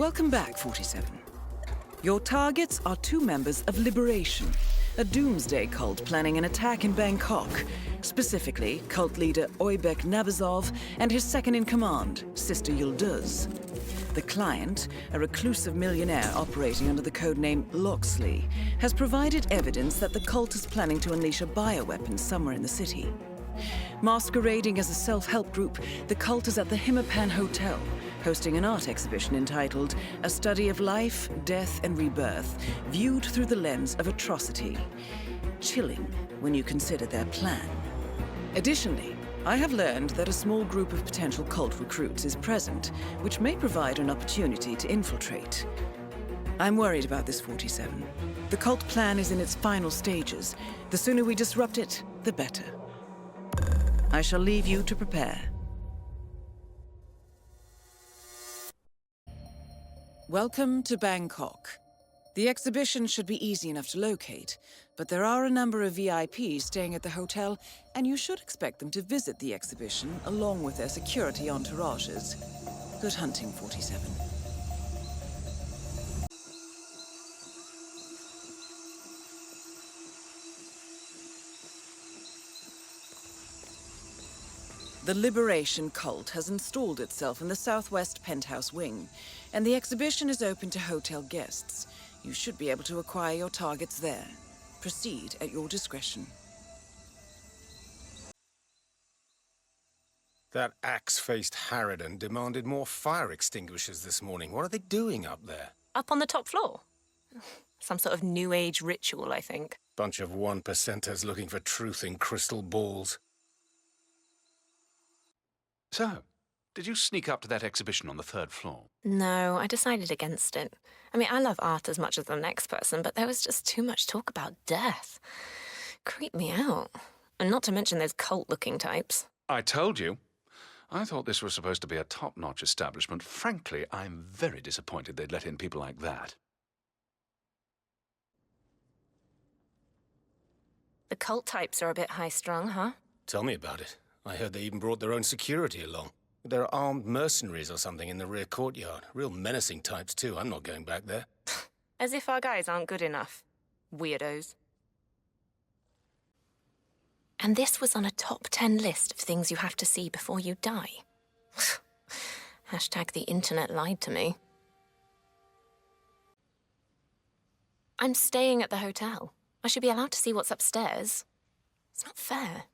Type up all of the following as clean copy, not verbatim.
Welcome back, 47. Your targets are two members of Liberation, a doomsday cult planning an attack in Bangkok. Specifically, cult leader Oybek Nabazov and his second-in-command, Sister Yıldız. The client, a reclusive millionaire operating under the codename Loxley, has provided evidence that the cult is planning to unleash a bioweapon somewhere in the city. Masquerading as a self-help group, the cult is at the HITMAN Hotel, hosting an art exhibition entitled A Study of Life, Death and Rebirth, viewed through the lens of atrocity. Chilling when you consider their plan. Additionally, I have learned that a small group of potential cult recruits is present, which may provide an opportunity to infiltrate. I'm worried about this, 47. The cult plan is in its final stages. The sooner we disrupt it, the better. I shall leave you to prepare. Welcome to Bangkok. The exhibition should be easy enough to locate, but there are a number of VIPs staying at the hotel, and you should expect them to visit the exhibition along with their security entourages. Good hunting, 47. The Liberation cult has installed itself in the southwest penthouse wing, and the exhibition is open to hotel guests. You should be able to acquire your targets there. Proceed at your discretion. That axe-faced harridan demanded more fire extinguishers this morning. What are they doing up there? Up on the top floor. Some sort of New Age ritual, I think. Bunch of one-percenters looking for truth in crystal balls. So, did you sneak up to that exhibition on the 3rd floor? No, I decided against it. I mean, I love art as much as the next person, but there was just too much talk about death. Creeped me out. And not to mention those cult-looking types. I told you. I thought this was supposed to be a top-notch establishment. Frankly, I'm very disappointed they'd let in people like that. The cult types are a bit high-strung, huh? Tell me about it. I heard they even brought their own security along. They're armed mercenaries or something in the rear courtyard. Real menacing types, too. I'm not going back there. As if our guys aren't good enough. Weirdos. And this was on a top 10 list of things you have to see before you die. Hashtag the internet lied to me. I'm staying at the hotel. I should be allowed to see what's upstairs. It's not fair.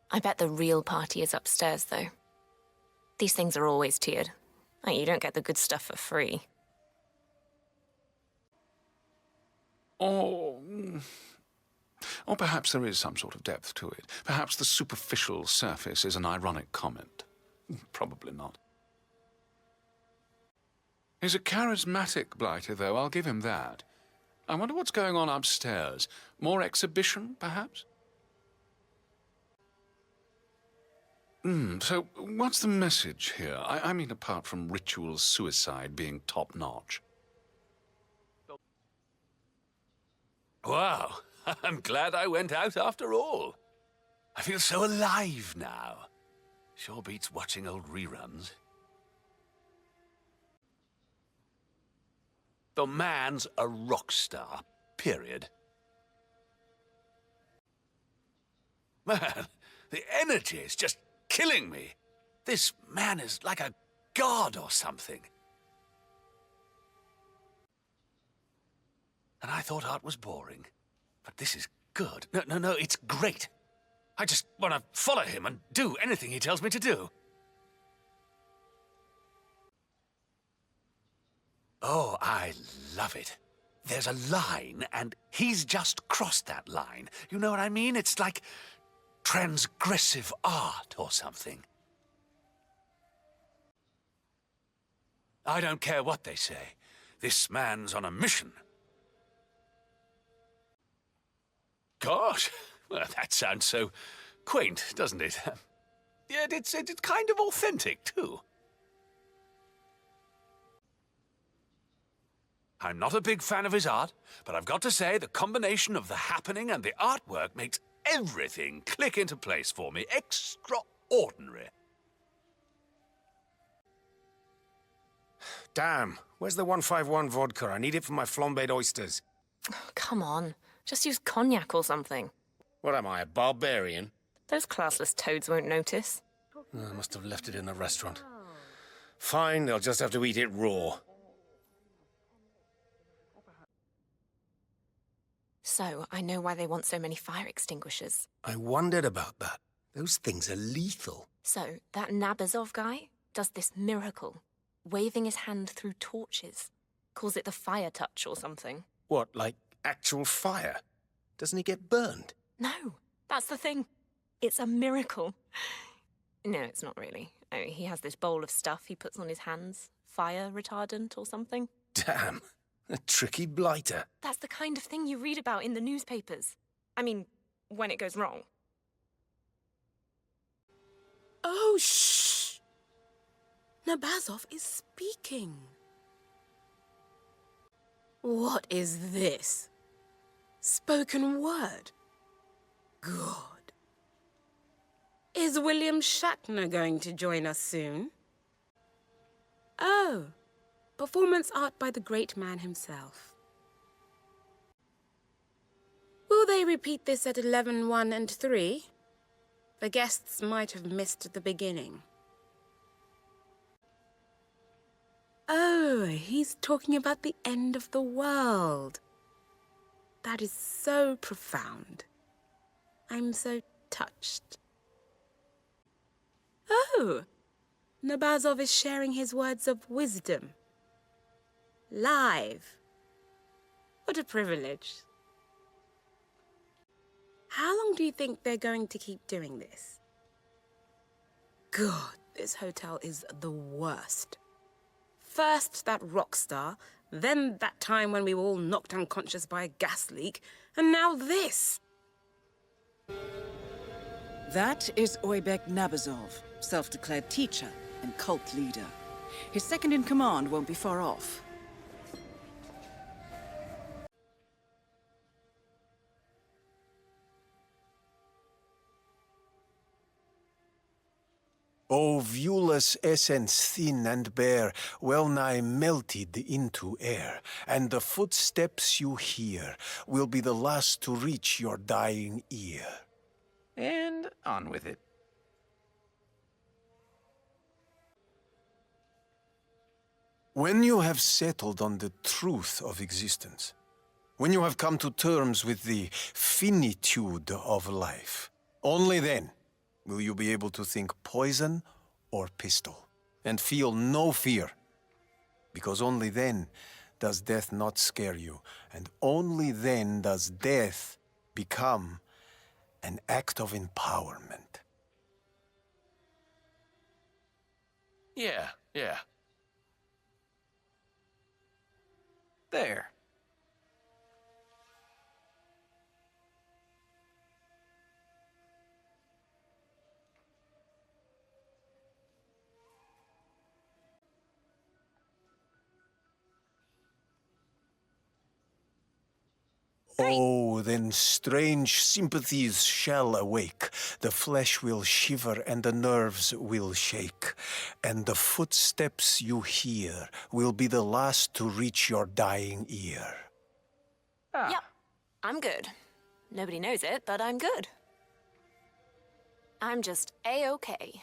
I bet the real party is upstairs, though. These things are always tiered. Like, you don't get the good stuff for free. Or perhaps there is some sort of depth to it. Perhaps the superficial surface is an ironic comment. Probably not. He's a charismatic blighter, though, I'll give him that. I wonder what's going on upstairs. More exhibition, perhaps? So what's the message here? I mean, apart from ritual suicide being top-notch. Wow, I'm glad I went out after all. I feel so alive now. Sure beats watching old reruns. The man's a rock star, period. Man, the energy is just killing me. This man is like a god or something. And I thought art was boring. But this is good. No, it's great. I just want to follow him and do anything he tells me to do. Oh, I love it. There's a line, and he's just crossed that line. You know what I mean? It's like transgressive art or something. I don't care what they say. This man's on a mission. Gosh, well, that sounds so quaint, doesn't it? Yet it's kind of authentic, too. I'm not a big fan of his art, but I've got to say the combination of the happening and the artwork makes everything click into place for me. Extraordinary. Damn, where's the 151 vodka? I need it for my flambéed oysters. Come on, just use cognac or something. What am I, a barbarian? Those classless toads won't notice. I must have left it in the restaurant. Fine, they'll just have to eat it raw. So, I know why they want so many fire extinguishers. I wondered about that. Those things are lethal. So, that Nabazov guy does this miracle, waving his hand through torches. Calls it the fire touch or something. What, like actual fire? Doesn't he get burned? No, that's the thing. It's a miracle. No, it's not really. I mean, he has this bowl of stuff he puts on his hands. Fire retardant or something. Damn, a tricky blighter. That's the kind of thing you read about in the newspapers. I mean, when it goes wrong. Oh, shh! Nabazov is speaking. What is this? Spoken word? God. Is William Shatner going to join us soon? Oh, performance art by the great man himself. Will they repeat this at 11, 1, and 3? The guests might have missed the beginning. Oh, he's talking about the end of the world. That is so profound. I'm so touched. Oh, Nabazov is sharing his words of wisdom. Live. What a privilege. How long do you think they're going to keep doing this? God, this hotel is the worst. First that rock star, then that time when we were all knocked unconscious by a gas leak, and now this. That is Oybek Nabazov, self-declared teacher and cult leader. His second-in-command won't be far off. O viewless essence thin and bare, well-nigh melted into air, and the footsteps you hear will be the last to reach your dying ear. And on with it. When you have settled on the truth of existence, when you have come to terms with the finitude of life, only then will you be able to think poison or pistol, and feel no fear. Because only then does death not scare you, and only then does death become an act of empowerment. Yeah. There. Oh, then strange sympathies shall awake. The flesh will shiver and the nerves will shake. And the footsteps you hear will be the last to reach your dying ear. Yep, I'm good. Nobody knows it, but I'm good. I'm just A-okay.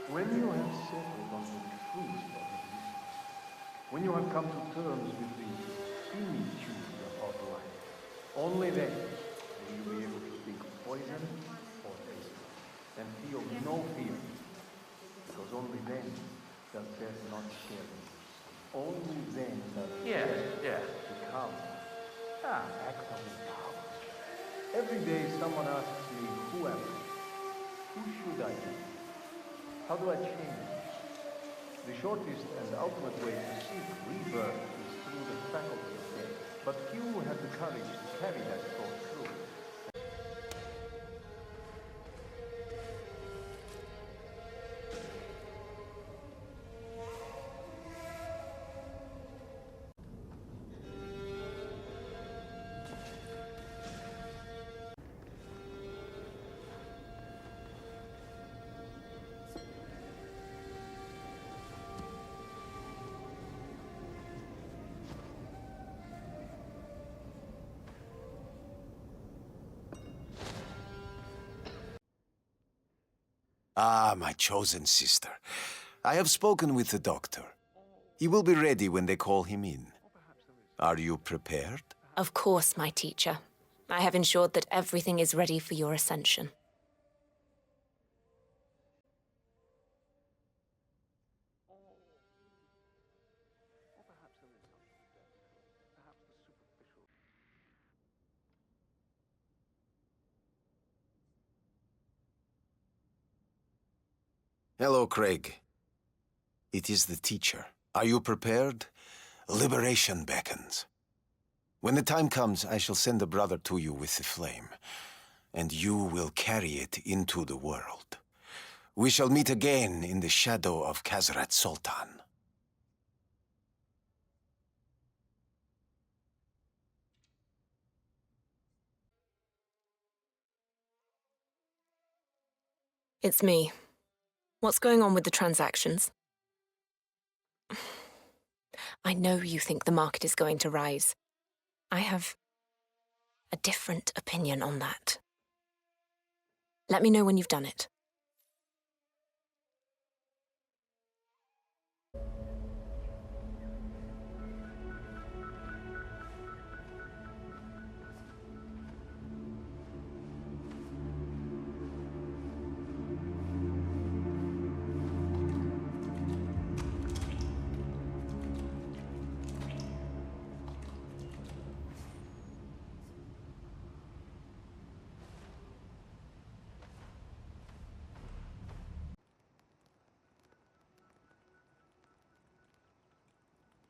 When you have settled on the truth of existence, when you have come to terms with the finitude of life, only then will you be able to think poison or pistol, and feel no fear, because only then does death not scare you. Only then does death become an act of power. Every day someone asks me, who am I? Who should I be? How do I change? The shortest and ultimate way to seek rebirth is through the faculty of death. But few have the courage to carry that thought through. Ah, my chosen sister. I have spoken with the doctor. He will be ready when they call him in. Are you prepared? Of course, my teacher. I have ensured that everything is ready for your ascension. Hello, Craig. It is the teacher. Are you prepared? Liberation beckons. When the time comes, I shall send a brother to you with the flame, and you will carry it into the world. We shall meet again in the shadow of Khazrat Sultan. It's me. What's going on with the transactions? I know you think the market is going to rise. I have a different opinion on that. Let me know when you've done it.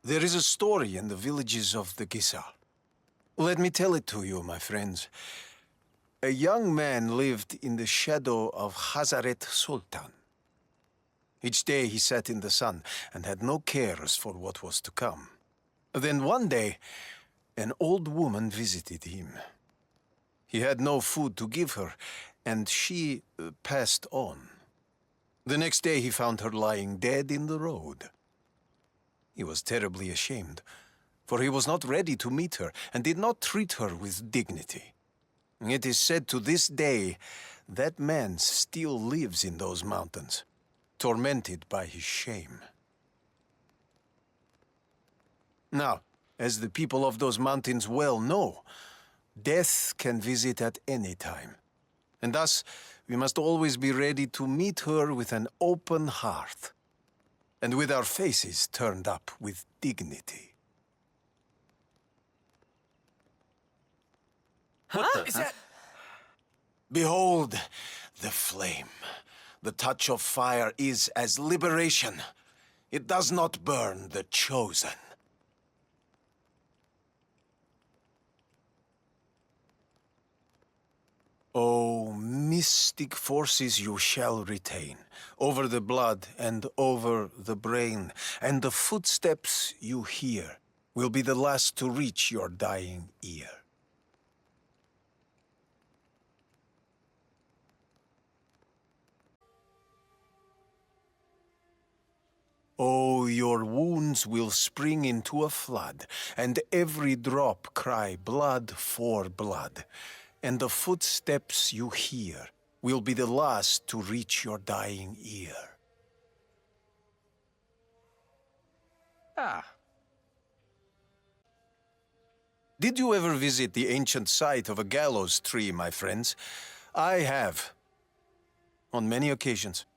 There is a story in the villages of the Gisa. Let me tell it to you, my friends. A young man lived in the shadow of Khazrat Sultan. Each day he sat in the sun and had no cares for what was to come. Then one day, an old woman visited him. He had no food to give her, and she passed on. The next day he found her lying dead in the road. He was terribly ashamed, for he was not ready to meet her and did not treat her with dignity. It is said to this day that man still lives in those mountains, tormented by his shame. Now, as the people of those mountains well know, death can visit at any time. And thus, we must always be ready to meet her with an open heart, and with our faces turned up with dignity. What is that? Behold the flame. The touch of fire is as liberation. It does not burn the chosen. O mystic forces you shall retain, over the blood and over the brain, and the footsteps you hear will be the last to reach your dying ear. Oh, your wounds will spring into a flood, and every drop cry blood for blood. And the footsteps you hear will be the last to reach your dying ear. Ah, Did you ever visit the ancient site of a gallows tree, my friends? I have. On many occasions.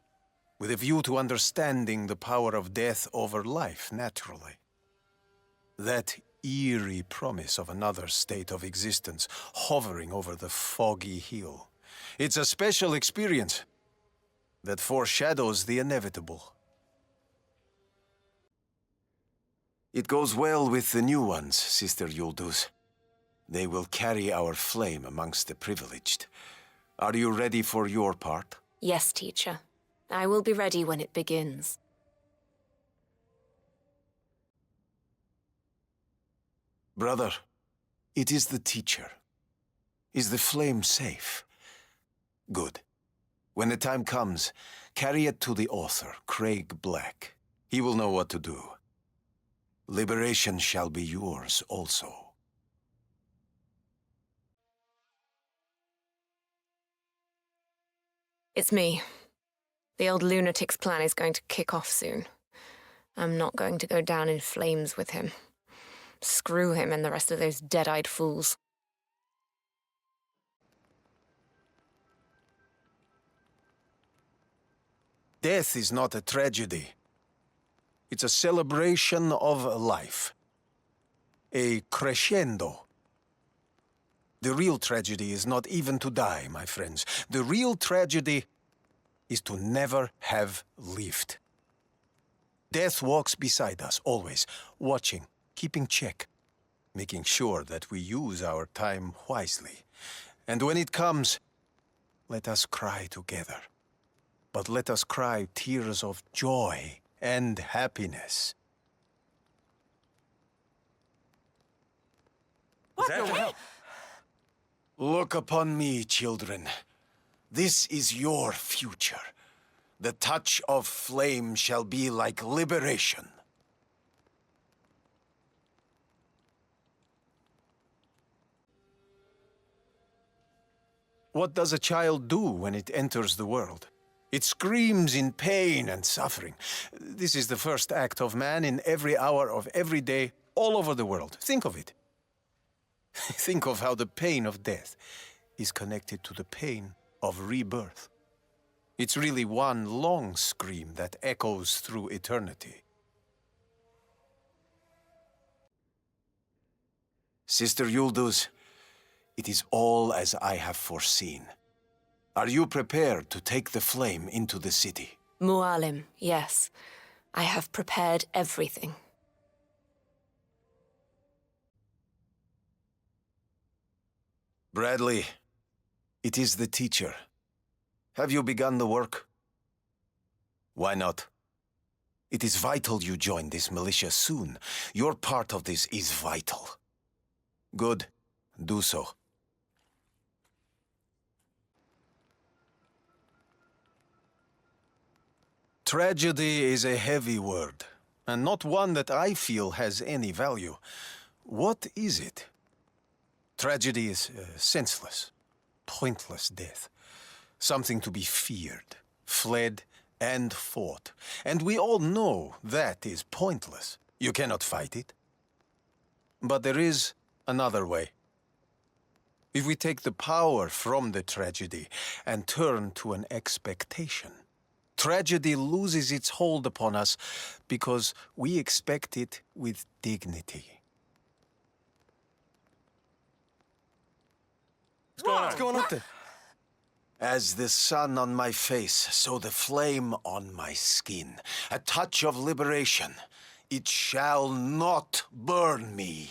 With a view to understanding the power of death over life, naturally. That eerie promise of another state of existence hovering over the foggy hill. It's a special experience that foreshadows the inevitable. It goes well with the new ones, Sister Yulduz. They will carry our flame amongst the privileged. Are you ready for your part? Yes, teacher. I will be ready when it begins. Brother, it is the teacher. Is the flame safe? Good. When the time comes, carry it to the author, Craig Black. He will know what to do. Liberation shall be yours also. It's me. The old lunatic's plan is going to kick off soon. I'm not going to go down in flames with him. Screw him and the rest of those dead-eyed fools. Death is not a tragedy. It's a celebration of life. A crescendo. The real tragedy is not even to die, my friends. The real tragedy is to never have lived. Death walks beside us, always, watching, keeping check, making sure that we use our time wisely. And when it comes, let us cry together. But let us cry tears of joy and happiness. What the hell? Look upon me, children. This is your future. The touch of flame shall be like liberation. What does a child do when it enters the world? It screams in pain and suffering. This is the first act of man in every hour of every day, all over the world. Think of it. Think of how the pain of death is connected to the pain of rebirth. It's really one long scream that echoes through eternity. Sister Yıldız, it is all as I have foreseen. Are you prepared to take the flame into the city? Mualim, yes. I have prepared everything. Bradley, it is the teacher. Have you begun the work? Why not? It is vital you join this militia soon. Your part of this is vital. Good. Do so. Tragedy is a heavy word, and not one that I feel has any value. What is it? Tragedy is senseless, pointless death. Something to be feared, fled, and fought. And we all know that is pointless. You cannot fight it. But there is another way. If we take the power from the tragedy and turn to an expectation, tragedy loses its hold upon us because we expect it with dignity. What's going on? As the sun on my face, so the flame on my skin. A touch of liberation. It shall not burn me.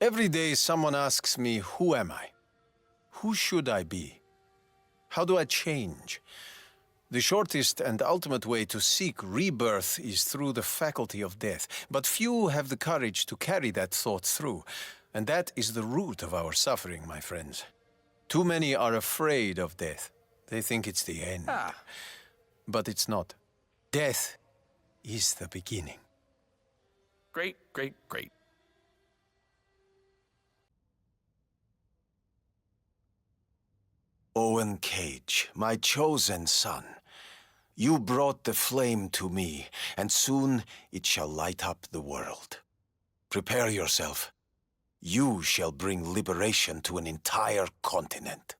Every day someone asks me, who am I? Who should I be? How do I change? The shortest and ultimate way to seek rebirth is through the faculty of death. But few have the courage to carry that thought through. And that is the root of our suffering, my friends. Too many are afraid of death. They think it's the end. But it's not. Death is the beginning. Great, great, great. Owen Cage, my chosen son, you brought the flame to me, and soon it shall light up the world. Prepare yourself. You shall bring liberation to an entire continent.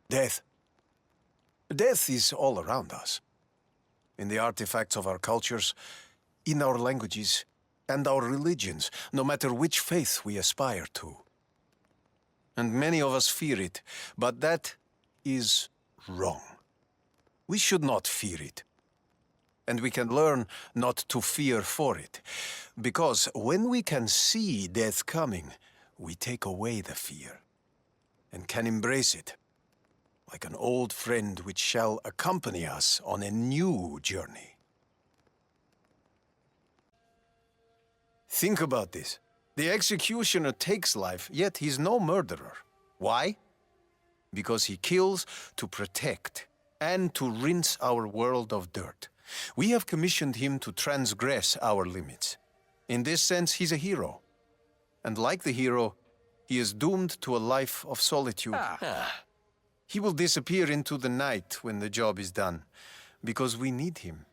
Death. Death is all around us. In the artifacts of our cultures, in our languages, and our religions, no matter which faith we aspire to. And many of us fear it, but that is wrong. We should not fear it. And we can learn not to fear for it. Because when we can see death coming, we take away the fear and can embrace it, like an old friend which shall accompany us on a new journey. Think about this. The executioner takes life, yet he's no murderer. Why? Because he kills to protect and to rinse our world of dirt. We have commissioned him to transgress our limits. In this sense, he's a hero. And like the hero, he is doomed to a life of solitude. He will disappear into the night when the job is done, because we need him.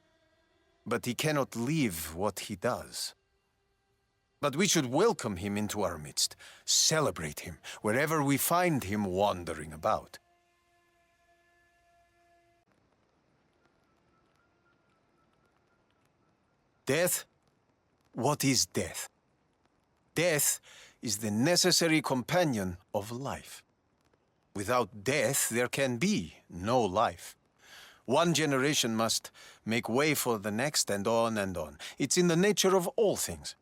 But he cannot leave what he does. But we should welcome him into our midst, celebrate him wherever we find him wandering about. Death? What is death? Death is the necessary companion of life. Without death, there can be no life. One generation must make way for the next, and on and on. It's in the nature of all things.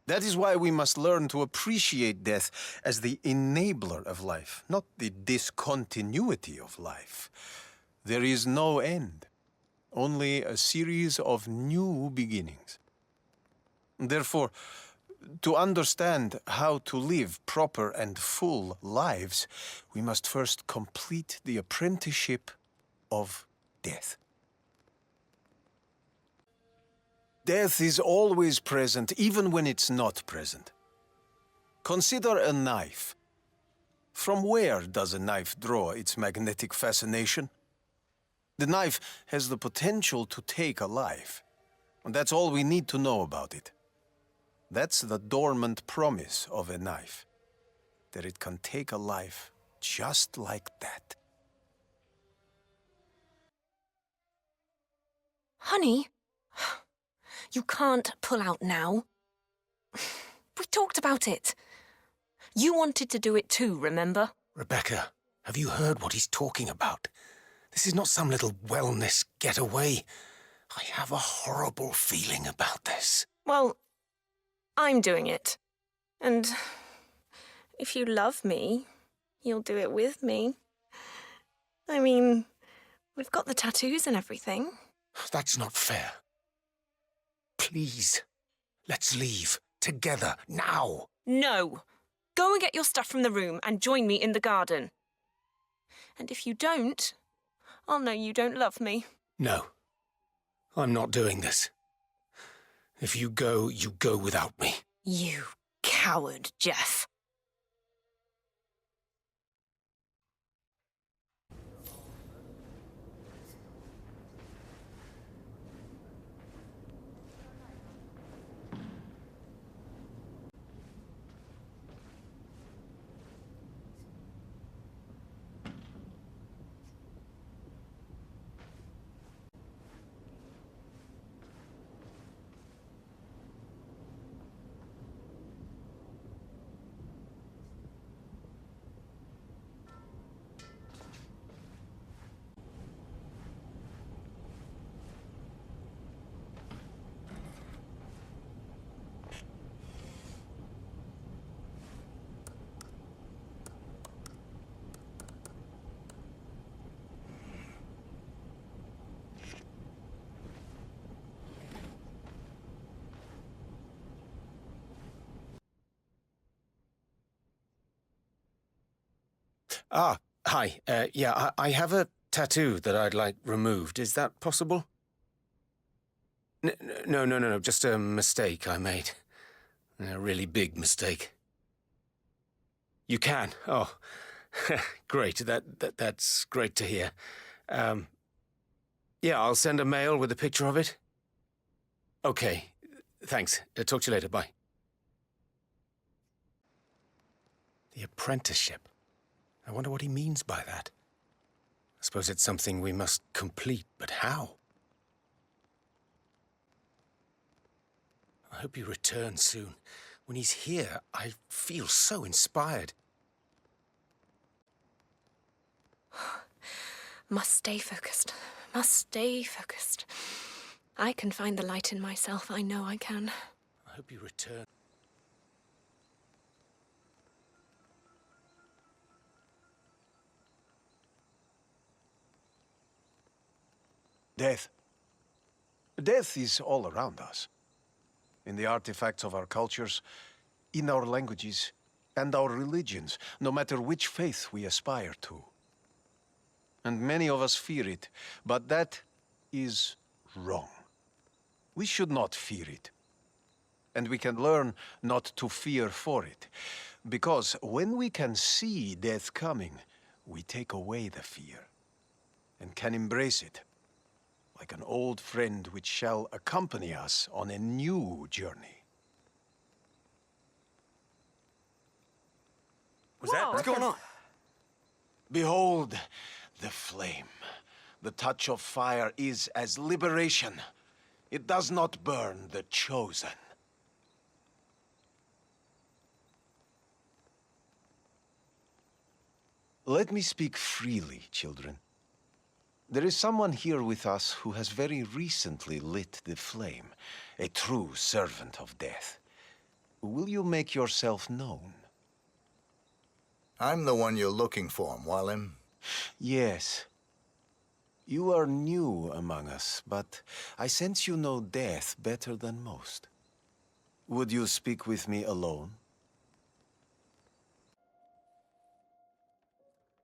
That is why we must learn to appreciate death as the enabler of life, not the discontinuity of life. There is no end, only a series of new beginnings. Therefore, to understand how to live proper and full lives, we must first complete the apprenticeship of death. Death is always present, even when it's not present. Consider a knife. From where does a knife draw its magnetic fascination? The knife has the potential to take a life. And that's all we need to know about it. That's the dormant promise of a knife, that it can take a life just like that. Honey, you can't pull out now. We talked about it. You wanted to do it too, remember? Rebecca, have you heard what he's talking about? This is not some little wellness getaway. I have a horrible feeling about this. Well, I'm doing it. And if you love me, you'll do it with me. I mean, we've got the tattoos and everything. That's not fair. Please, let's leave. Together, now. No. Go and get your stuff from the room and join me in the garden. And if you don't, I'll know you don't love me. No. I'm not doing this. If you go without me. You coward, Jeff. Hi. Yeah, I have a tattoo that I'd like removed. Is that possible? No. Just a mistake I made. A really big mistake. You can? Oh, great. That's great to hear. Yeah, I'll send a mail with a picture of it. Okay. Thanks. Talk to you later. Bye. The apprenticeship. I wonder what he means by that. I suppose it's something we must complete, but how? I hope he returns soon. When he's here, I feel so inspired. Must stay focused. Must stay focused. I can find the light in myself. I know I can. I hope he returns. Death. Death is all around us. In the artifacts of our cultures, in our languages, and our religions, no matter which faith we aspire to. And many of us fear it, but that is wrong. We should not fear it. And we can learn not to fear for it. Because when we can see death coming, we take away the fear and can embrace it, like an old friend which shall accompany us on a new journey. What's going on? Behold the flame. The touch of fire is as liberation. It does not burn the chosen. Let me speak freely, children. There is someone here with us who has very recently lit the flame, a true servant of death. Will you make yourself known? I'm the one you're looking for, Mwalem. Yes. You are new among us, but I sense you know death better than most. Would you speak with me alone?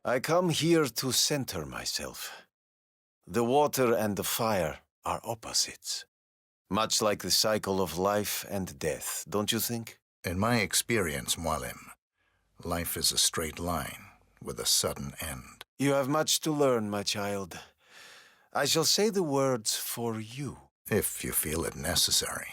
I come here to center myself. The water and the fire are opposites. Much like the cycle of life and death, don't you think? In my experience, Mwalem, life is a straight line with a sudden end. You have much to learn, my child. I shall say the words for you. If you feel it necessary.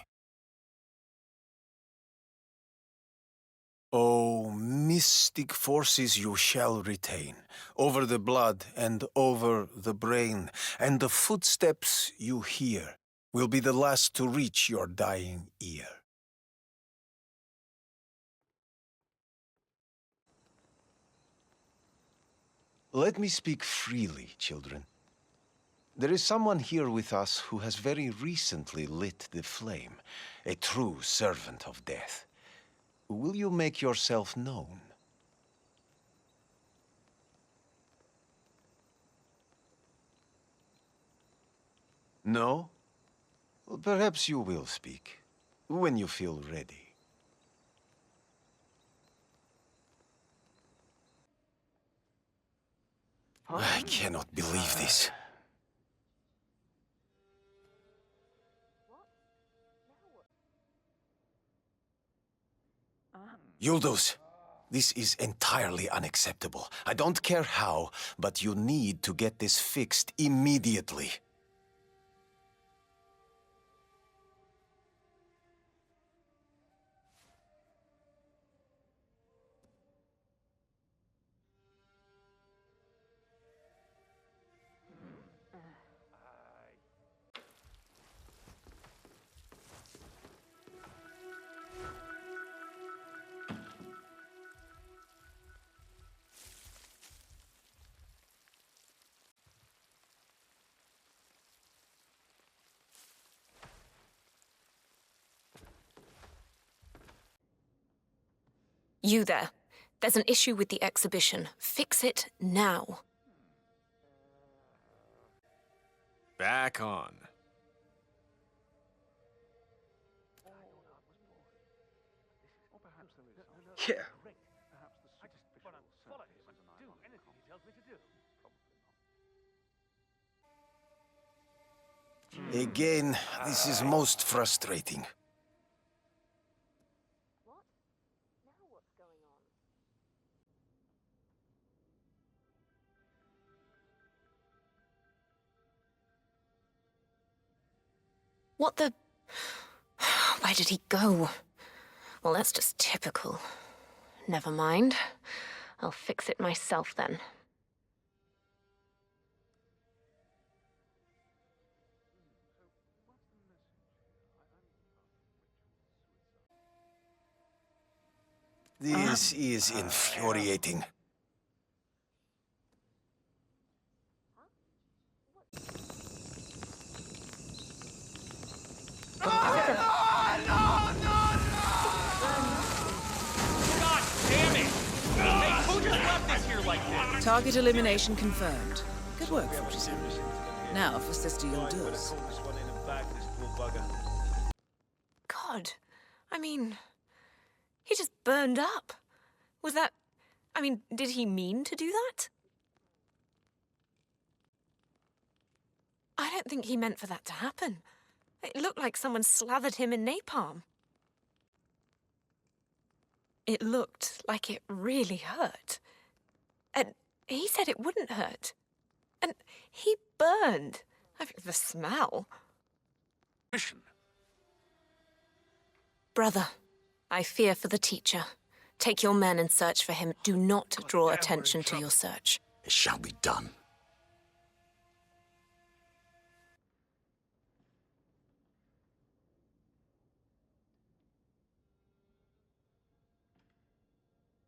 O mystic forces you shall retain, over the blood and over the brain, and the footsteps you hear will be the last to reach your dying ear. Let me speak freely, children. There is someone here with us who has very recently lit the flame, a true servant of death. Will you make yourself known? No? Well, perhaps you will speak, when you feel ready. I cannot believe this. Yuldos, this is entirely unacceptable. I don't care how, but you need to get this fixed immediately. You there. There's an issue with the exhibition. Fix it now. Back on. Yeah. Again, this is most frustrating. What the... Where did he go? Well, that's just typical. Never mind. I'll fix it myself then. This is infuriating. Target elimination confirmed. Good work, 47. Now for Sister Yildiz. God, I mean, he just burned up. Was that... I mean, did he mean to do that? I don't think he meant for that to happen. It looked like someone slathered him in napalm. It looked like it really hurt. And he said it wouldn't hurt. And he burned. I mean, the smell. Mission. Brother, I fear for the teacher. Take your men and search for him. Do not draw attention to your search. It shall be done.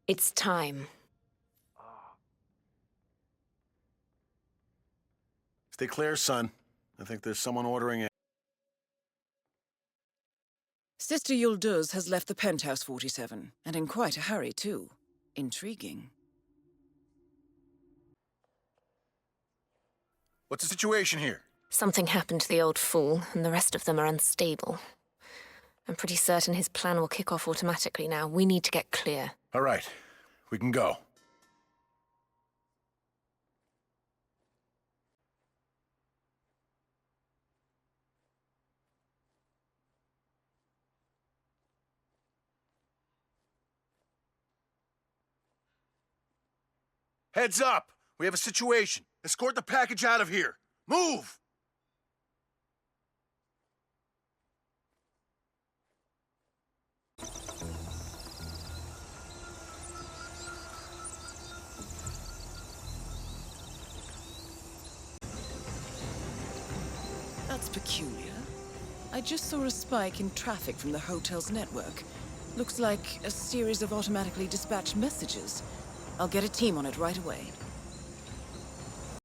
It's time. Stay clear, son. I think there's someone ordering it. Sister Yulduz has left the penthouse 47, and in quite a hurry, too. Intriguing. What's the situation here? Something happened to the old fool, and the rest of them are unstable. I'm pretty certain his plan will kick off automatically now. We need to get clear. All right, we can go. Heads up! We have a situation. Escort the package out of here. Move! That's peculiar. I just saw a spike in traffic from the hotel's network. Looks like a series of automatically dispatched messages. I'll get a team on it right away.